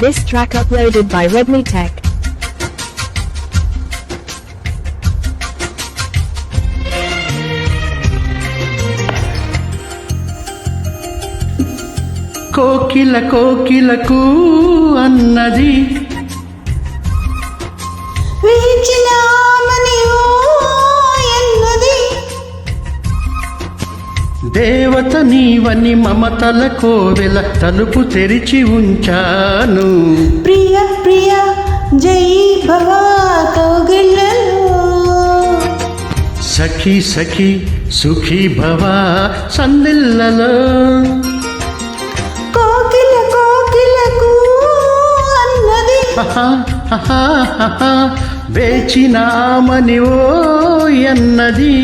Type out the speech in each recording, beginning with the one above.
This track uploaded by Redmi Tech. కోకిల కోకిలకు అన్నది దేవత నీవని మమతల కోవెల తలుపు తెరిచి ఉంచాను. ప్రియ ప్రియ జై భవ కౌగిళ్ళలో సఖీ సఖీ సుఖీ భవ సందిళ్ళలో కోకిల కోకిలకు అన్నది వేచినామని ఓ అన్నది.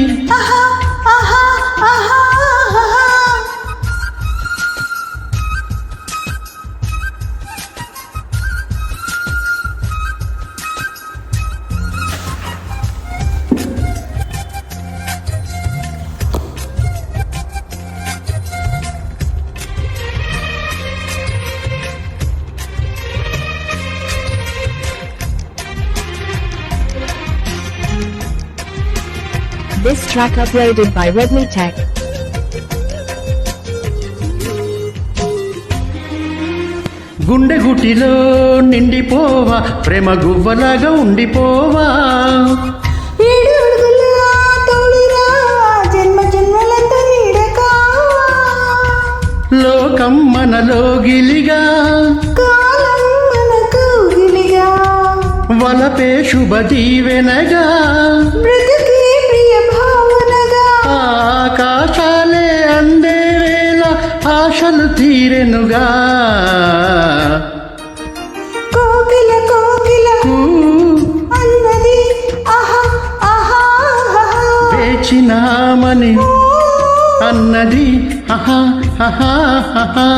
This track uploaded by Redmi Tech. గుండె గుటిలో నిండిపోవా ప్రేమ గువ్వలాగా ఉండిపోవా. ఏడు అడుగుల తోడురా జన్మ జన్మలంతా నీడకా లోకం మనలో గిలిగా కాలం మనకు గిలిగా వలపే శుభ దీవెనగా బ్రతుకే ప్రియ భావనగా ఆకాశాలే అందే వేళ ఆశలు తీరెనుగా. కోకిల కోకిల అన్నది ఆహా ఆహా వేచినామని అన్నది ఆహా ఆహా ఆహా.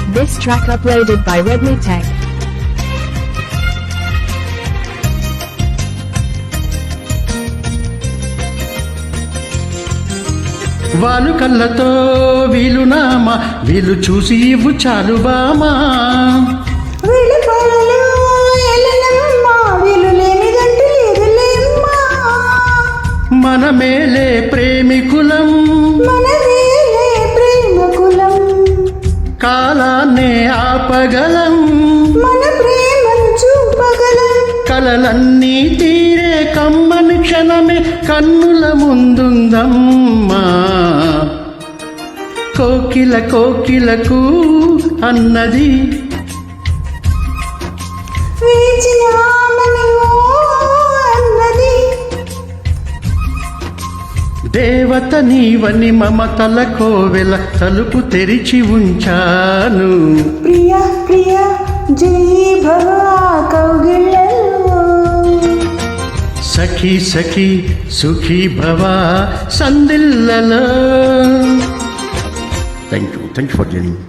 This track uploaded by Redmi Tech. వాలు కళ్ళతో వీలునామా వీలు చూసి ఇవ్వు చాలు బామా. వీళ్ళపాలలో ఎల్లనమ్మా వీలు లేనిదంటూ లేదులేమ్మా. మన మేలే ప్రేమికులం మనమేలే ప్రేమకులం కాలాన్నే ఆపగలం మన ప్రేమను చూపగలం. కలలన్నీ తీరే కమ్మని క్షణమే కన్నుల ముందుందమ్మా. కోకిల కోకిలకు అన్నది వేచినామని ఓ అన్నది దేవత నీవని మమతల కోవెల తలుపు తెరిచి ఉంచాను. ప్రియ ప్రియ జై భవ కౌగిళ్ళలో సఖీ సఖీ సుఖీ భవ సందిళ్ళలో. Thank you for joining.